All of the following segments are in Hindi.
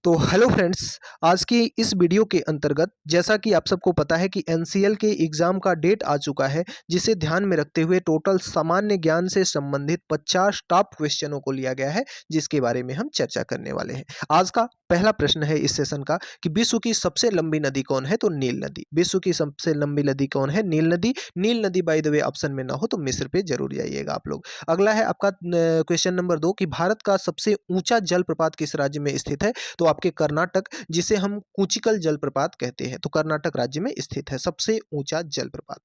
तो हेलो फ्रेंड्स, आज की इस वीडियो के अंतर्गत जैसा कि आप सबको पता है कि एनसीएल के एग्ज़ाम का डेट आ चुका है, जिसे ध्यान में रखते हुए टोटल सामान्य ज्ञान से संबंधित 50 टॉप क्वेश्चनों को लिया गया है, जिसके बारे में हम चर्चा करने वाले हैं। आज का पहला प्रश्न है इस सेशन का कि विश्व की सबसे लंबी नदी कौन है? तो नील नदी। विश्व की सबसे लंबी नदी कौन है? नील नदी। नील नदी बाय द वे ऑप्शन में ना हो तो मिस्र पे जरूर जाइएगा आप लोग। अगला है आपका क्वेश्चन नंबर 2 कि भारत का सबसे ऊंचा जलप्रपात किस राज्य में स्थित है? तो आपके कर्नाटक, जिसे हम कुचिकल जलप्रपात कहते हैं, तो कर्नाटक राज्य में स्थित है सबसे ऊंचा जलप्रपात।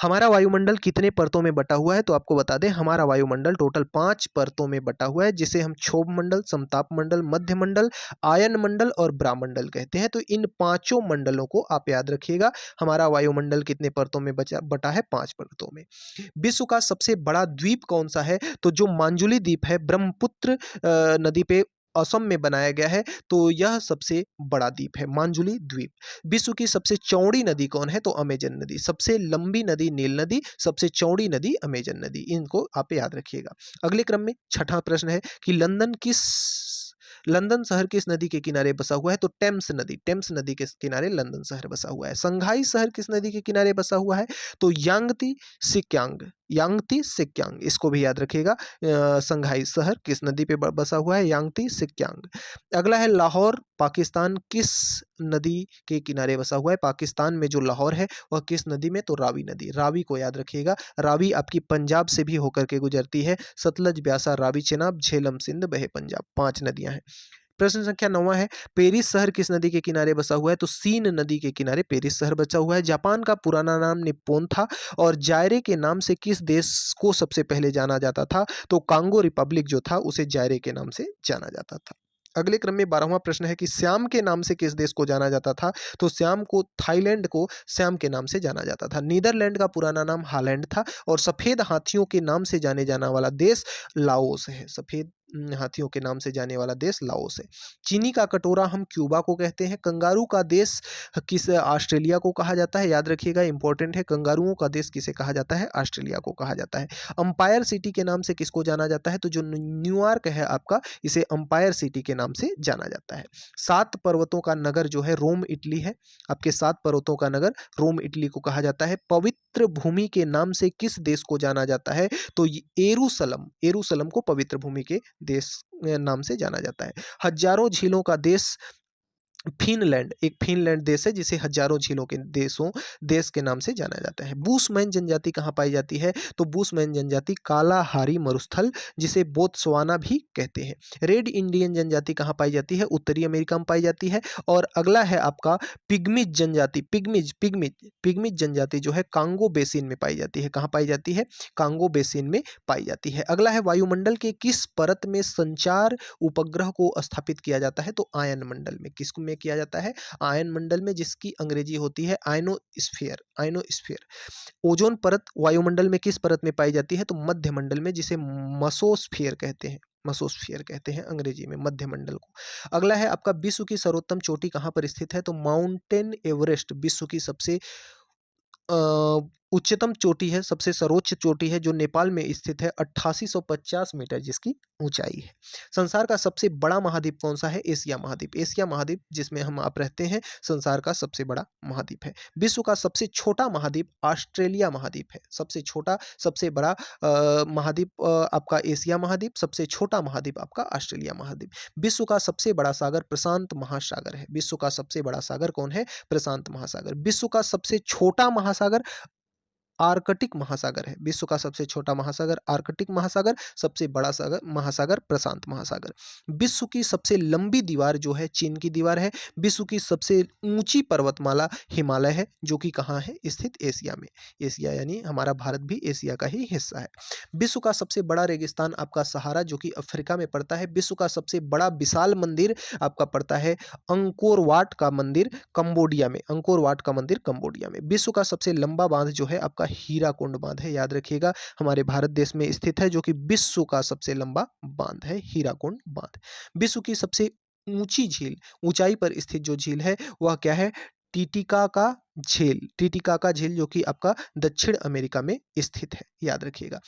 हमारा वायुमंडल कितने परतों में बटा हुआ है? तो आपको बता दें, हमारा वायुमंडल टोटल 5 परतों में बटा हुआ है, जिसे हम क्षोभ मंडल, समताप मंडल, मध्य मंडल, आयन मंडल और ब्रामंडल कहते हैं। तो इन पांचों मंडलों को आप याद रखिएगा। हमारा वायुमंडल कितने परतों में बटा है? 5 परतों में। विश्व का सबसे बड़ा द्वीप कौन सा है? तो जो मांजुली द्वीप है, ब्रह्मपुत्र नदी पे असम में बनाया गया है, तो यह सबसे बड़ा द्वीप है, मांजुली द्वीप। विश्व की सबसे चौड़ी नदी कौन है? तो अमेजन नदी। सबसे लंबी नदी नील नदी, सबसे चौड़ी नदी अमेजन नदी। इनको आप याद रखिएगा। अगले क्रम में छठा प्रश्न है कि लंदन शहर किस नदी के किनारे बसा हुआ है? तो टेम्स नदी। टेम्स नदी के किनारे लंदन शहर बसा हुआ है। संघाई शहर किस नदी के किनारे बसा हुआ है? तो यांगती सिक्यांग। यांगती सिक्यांग, इसको भी याद रखिएगा। संघाई शहर किस नदी पे बसा हुआ है? यांगती सिक्यांग। अगला है लाहौर पाकिस्तान किस नदी के किनारे बसा हुआ है? पाकिस्तान में जो लाहौर है वह किस नदी में? तो रावी नदी। रावी को याद रखिएगा। रावी आपकी पंजाब से भी होकर के गुजरती है। सतलज, ब्यासा, रावी, चेनाब, झेलम, सिंध, बहे पंजाब, 5 नदियां हैं। प्रश्न संख्या 9 है, पेरिस शहर किस नदी के किनारे बसा हुआ है? तो सीन नदी के किनारे पेरिस शहर बचा हुआ है। जापान का पुराना नाम निप्पोन था और जायरे के नाम से किस देश को सबसे पहले जाना जाता था? तो कांगो रिपब्लिक जो था उसे जायरे के नाम से जाना जाता था। अगले क्रम में 12वां प्रश्न है कि श्याम के नाम से किस देश को जाना जाता था? तो श्याम को, थाईलैंड को श्याम के नाम से जाना जाता था। नीदरलैंड का पुराना नाम हॉलैंड था और सफेद हाथियों के नाम से जाने जाने वाला देश लाओस है। सफेद हाथियों के नाम से जाने वाला देश लाओस है। चीनी का कटोरा हम क्यूबा को कहते हैं। कंगारू का देश किस? ऑस्ट्रेलिया को कहा जाता है। याद रखिएगा, इंपॉर्टेंट है। कंगारुओं का देश किसे कहा जाता है? ऑस्ट्रेलिया को कहा जाता है। अंपायर सिटी के नाम से किसको जाना जाता है? तो जो न्यूयॉर्क है आपका, इसे अंपायर सिटी के नाम से जाना जाता है। 7 पर्वतों का नगर जो है रोम इटली है। आपके 7 पर्वतों का नगर रोम इटली को कहा जाता है। पवित्र भूमि के नाम से किस देश को जाना जाता है? तो एरूशलम। एरूशलम को पवित्र भूमि के देश नाम से जाना जाता है। हजारों झीलों का देश फिनलैंड, एक फिनलैंड देश है जिसे हजारों झीलों के देश के नाम से जाना जाता है। बूशमैन जनजाति कहाँ पाई जाती है? तो बूशमैन जनजाति कालाहारी मरुस्थल, जिसे बोत्सवाना भी कहते हैं। रेड इंडियन जनजाति कहाँ पाई जाती है? उत्तरी अमेरिका में पाई जाती है। और अगला है आपका पिग्मिज जनजाति। पिग्मिज जनजाति जो है कांगो बेसिन में पाई जाती है। कहाँ पाई जाती है? कांगो बेसिन में पाई जाती है। अगला है वायुमंडल के किस परत में संचार उपग्रह को स्थापित किया जाता है? तो आयन मंडल में। किसको में किया जाता है? आयन मंडल में, जिसकी अंग्रेजी होती है आयनोस्फीयर। आयनोस्फीयर। ओजोन परत वायुमंडल में किस परत में पाई जाती है? तो मध्य मंडल में, जिसे मसोस्फीयर कहते हैं। मसोस्फीयर कहते हैं अंग्रेजी में मध्य मंडल को। अगला है आपका विश्व की सर्वोत्तम चोटी कहां पर स्थित है? तो माउंटेन एवरेस्ट विश्व की सबसे उच्चतम चोटी है, सबसे सर्वोच्च चोटी है, जो नेपाल में स्थित है। 8850 मीटर जिसकी ऊंचाई है। संसार का सबसे बड़ा महाद्वीप कौन सा है? एशिया महाद्वीप। एशिया महाद्वीप जिसमें हम आप रहते हैं, संसार का सबसे बड़ा महाद्वीप है। विश्व का सबसे छोटा महाद्वीप ऑस्ट्रेलिया महाद्वीप है। सबसे छोटा, सबसे बड़ा महाद्वीप आपका एशिया महाद्वीप, सबसे छोटा महाद्वीप आपका ऑस्ट्रेलिया महाद्वीप। विश्व का सबसे बड़ा सागर प्रशांत महासागर है। विश्व का सबसे बड़ा सागर कौन है? प्रशांत महासागर। विश्व का सबसे छोटा महासागर आर्कटिक महासागर है। विश्व का सबसे छोटा महासागर आर्कटिक महासागर, सबसे बड़ा सागर महासागर प्रशांत महासागर। विश्व की सबसे लंबी दीवार जो है चीन की दीवार है। विश्व की सबसे ऊंची पर्वतमाला हिमालय है, जो कि कहाँ है? स्थित एशिया में। एशिया यानी हमारा भारत भी एशिया का ही हिस्सा है। विश्व का सबसे बड़ा रेगिस्तान आपका सहारा, जो कि अफ्रीका में पड़ता है। विश्व का सबसे बड़ा विशाल मंदिर आपका पड़ता है अंकोर वाट का मंदिर, कंबोडिया में। अंकोर वाट का मंदिर कंबोडिया में। विश्व का सबसे लंबा बांध जो है आपका हीराकुंड बांध है। याद रखिएगा, हमारे भारत देश में स्थित है, जो कि विश्व का सबसे लंबा बांध है, हीराकुंड बांध। विश्व की सबसे ऊंची झील, ऊंचाई पर स्थित जो झील है वह क्या है? टीटिका का झील। टीटिका का झील, जो कि आपका दक्षिण अमेरिका में स्थित है। याद रखिएगा।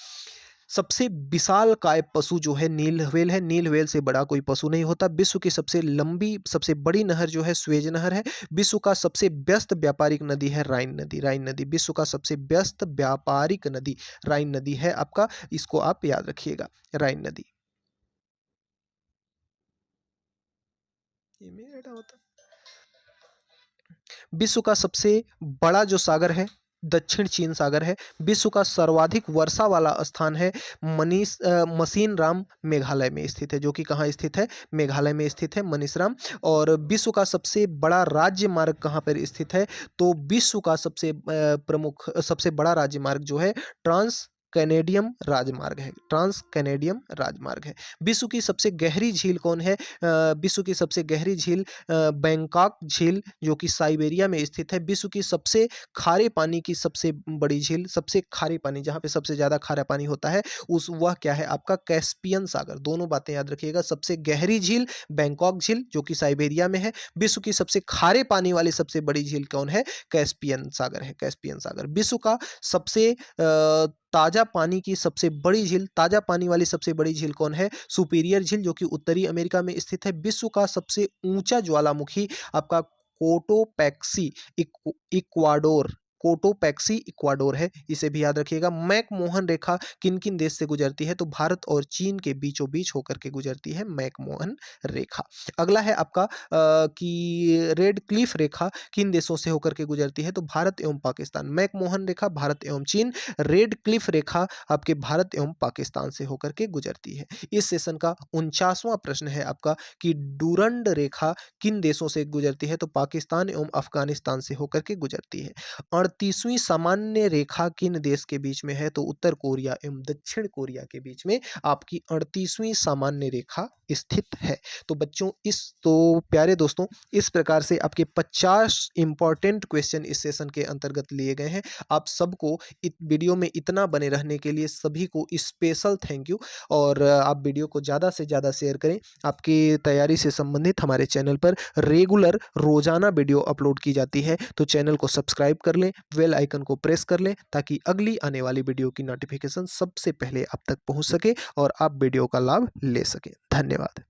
सबसे विशालकाय पशु जो है नील व्हेल है। नील व्हेल से बड़ा कोई पशु नहीं होता। विश्व की सबसे लंबी, सबसे बड़ी नहर जो है स्वेज नहर है। विश्व का सबसे व्यस्त व्यापारिक नदी है राइन नदी। राइन नदी विश्व का सबसे व्यस्त व्यापारिक नदी राइन नदी है आपका, इसको आप याद रखिएगा, राइन नदी। ये मेरा होता। विश्व का सबसे बड़ा जो सागर है दक्षिण चीन सागर है। विश्व का सर्वाधिक वर्षा वाला स्थान है मसीनराम, मेघालय में स्थित है, जो कि कहाँ स्थित है, मेघालय में स्थित है मनीषराम। और विश्व का सबसे बड़ा राज्य मार्ग कहाँ पर स्थित है, तो विश्व का सबसे प्रमुख, सबसे बड़ा राज्य मार्ग जो है ट्रांस कैनेडियम राजमार्ग है। ट्रांस कैनेडियम राजमार्ग है। विश्व की सबसे गहरी झील कौन है, विश्व की सबसे गहरी झील बैंकॉक झील, जो कि साइबेरिया में स्थित है। विश्व की सबसे खारे पानी की सबसे बड़ी झील, सबसे खारे पानी जहाँ पे सबसे ज़्यादा खारा पानी होता है, उस वह क्या है आपका, कैस्पियन सागर। दोनों बातें याद रखिएगा, सबसे गहरी झील बैंकॉक झील जो कि साइबेरिया में है। विश्व की सबसे खारे पानी वाली सबसे बड़ी झील कौन है, कैस्पियन सागर है, कैस्पियन सागर। विश्व का सबसे ताजा पानी की सबसे बड़ी झील, ताजा पानी वाली सबसे बड़ी झील कौन है, सुपीरियर झील, जो कि उत्तरी अमेरिका में स्थित है। विश्व का सबसे ऊंचा ज्वालामुखी आपका कोटोपैक्सी इक्वाडोर, कोटोपैक्सी इक्वाडोर है, इसे भी याद रखिएगा। मैकमोहन रेखा किन किन देश से गुजरती है, तो भारत और चीन के बीचों बीच होकर के गुजरती है मैकमोहन रेखा। अगला है आपका कि रेड क्लिफ रेखा किन देशों से होकर के गुजरती है, तो भारत एवं पाकिस्तान। मैकमोहन रेखा भारत एवं चीन, रेड क्लिफ रेखा आपके भारत एवं पाकिस्तान से होकर के गुजरती है। इस सेशन का 49वां प्रश्न है आपका कि डूरंड रेखा किन देशों से गुजरती है, तो पाकिस्तान एवं अफगानिस्तान से होकर के गुजरती है। 38वीं सामान्य रेखा किन देश के बीच में है, तो उत्तर कोरिया एवं दक्षिण कोरिया के बीच में आपकी 38वीं सामान्य रेखा स्थित है। तो बच्चों प्यारे दोस्तों, इस प्रकार से आपके 50 इंपॉर्टेंट क्वेश्चन इस सेशन के अंतर्गत लिए गए हैं। आप सबको वीडियो में इतना बने रहने के लिए सभी को स्पेशल थैंक यू। और आप वीडियो को ज़्यादा से ज़्यादा शेयर करें। आपकी तैयारी से संबंधित हमारे चैनल पर रेगुलर रोजाना वीडियो अपलोड की जाती है, तो चैनल को सब्सक्राइब कर लें, बेल आइकन को प्रेस कर लें, ताकि अगली आने वाली वीडियो की नोटिफिकेशन सबसे पहले आप तक पहुंच सके और आप वीडियो का लाभ ले सकें। धन्यवाद।